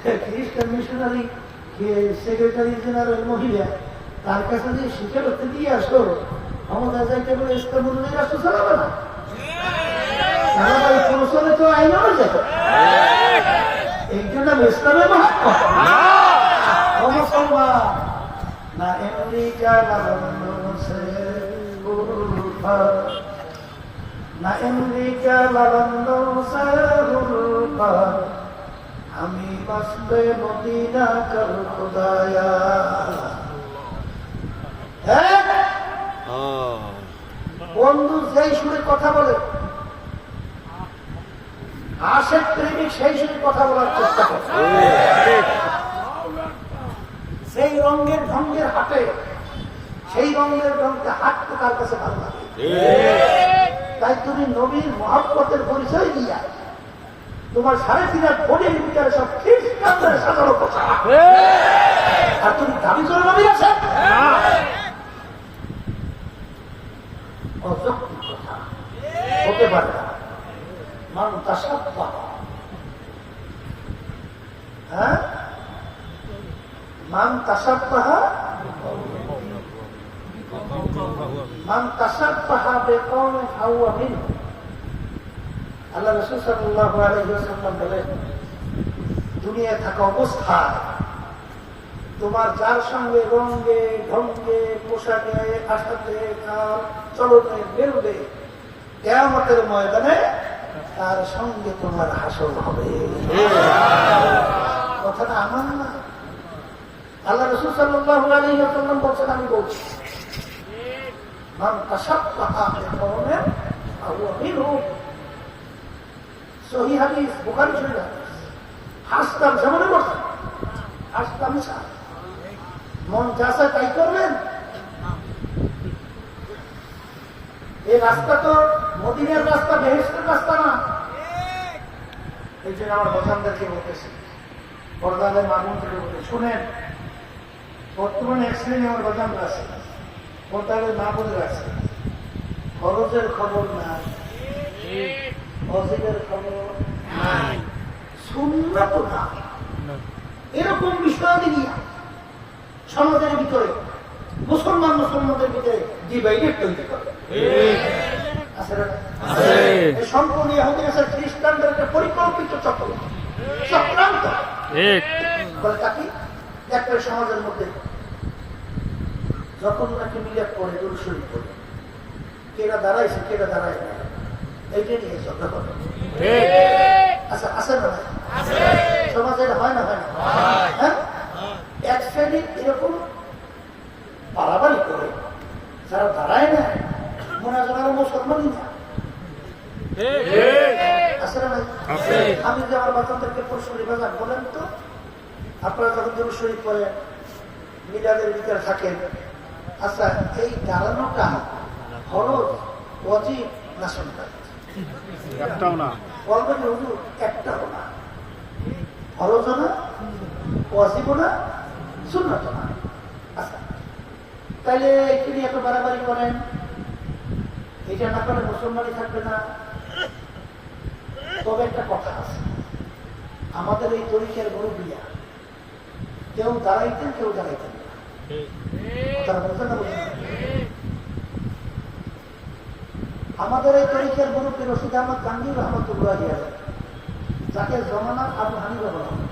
খ্রিস্টান missionary secretary general মহিলা তার কাছে যে স্বীকারোক্তি দিয়ে আসো ক্ষমতা যাইতে বলে ইস্তাম্বুল রাষ্ট্র চালাবে না, পৌঁছলে তো আইন যাবে। এই জন্য ইসলামের মহাত্মা মুসলমান না আমেরিকা না আমেরিকা আমি বাসবে মদিনা কর খুদায়া। বন্ধু যেই সুরে কথা বলে, আশেক প্রেমিক সেই সুরে কথা বলার চেষ্টা করে, সেই রঙের ঢঙ্গের হাটে সেই রঙের ঢঙ্গে হাঁটতে তার কাছে ভালো লাগে। তাই তুমি নবীর মহব্বতের পরিচয় দিয়া তোমার 3.5 বডির ভিতরে সব খ্রিস্টানদের সাজানো কথা, আর তুমি দাবি করে নবী আছে অযৌক্তিক কথা হতে পারে না। মান তাসাব্বাহ, হ্যাঁ, মান তাসাব্বাহ মান তাসাব্বাহ বিকওমিন ফাহুয়া মিনহুম। আল্লাহ রাসূল সাল্লাল্লাহু আলাইহি ওয়াসাল্লাম বলেন, দুনিয়ায় থাকা অবস্থায় তোমার যার সঙ্গে রঙে ঢঙ্গে পোশাকে আসাতে চলনে বেরোবে, কিয়ামতের ময়দানে তার সঙ্গে তোমার হাসর হবে। কথাটা আমার না, আল্লাহ রাসূল সাল্লাল্লাহু আলাইহি ওয়াসাল্লাম বলেন, আমি বলছি মান তাসাব্বাহা বিকওমিন ফাহুয়া মিনহুম। সহিহ হাদিস, বুখারী শরীফ হাদিস। হাসতাম সামনে বসে হাসতাম, মন চাষা তাই করবেন। এই রাস্তা তো মদিনার রাস্তা, বেহেশতের রাস্তা না। এই জন্য আমার বসানদেরকে বলতেছি, পর্দাদের মামুনদেরকে বলতে শুনেন, বর্তমানে এক শ্রেণী আমার বসানরা আছে, পর্দাদের মামুনের আছে, খরচের খবর নাই, অজিবের খবর নাই, সুন্নাত না, এরকম বিষয় নিয়ে সমাজের ভিতরে মুসলমানদের ভিতরে ডিভাইডেড তৈরি করে। সম্পূর্ণ ইহুদি আছে, খ্রিস্টানদের একটা পরিকল্পিত চক্রান্ত। একটা সমাজের মধ্যে যখন নাকি মিলাদ পড়ে, দুরূদ শরীফ পড়ে, কেরা দাঁড়াইছে কেরা দাঁড়ায় না, এইটা নিয়ে ঝগড়া করে। আচ্ছা, আছে না সমাজে হয় না? হয় না? হ্যাঁ, এক শ্রেণী এরকম পালাবাড়ি করে, যারা দাঁড়ায় না মোনাজার মুসলমানই না। আছে না? আমি যে আমার বাচ্চাদেরকে প্রশ্ন বাজার বলেন তো, আপনারা যখন দুরূদ শরীফ পড়েন, মিলাদের ভিতরে থাকেন, আচ্ছা এই দাঁড়ানোটা ফরজ, ওয়াজিব না সুন্নাত? একটাও না। বলবেন হুজুর একটাও না, ফরজও না, ওয়াজিবও না, সুন্নাতও না। আচ্ছা, তাহলে তিনি এত বাড়াবাড়ি করেন, এটা না করে মুসলমানই থাকবে না? তবে একটা কথা আছে, আমাদের এই তরিকার মুরব্বিয়া কেউ দাঁড়াইতেন, কেউ দাঁড়াইতেন না। কথাটা বলতেন না? বলতেন আমাদের এই তরিকার মুরব্বী রশিদ আহমদ গান্ধী রহমতুল্লাহ, যাকে জমানা আবু হানিফা বলা হয়,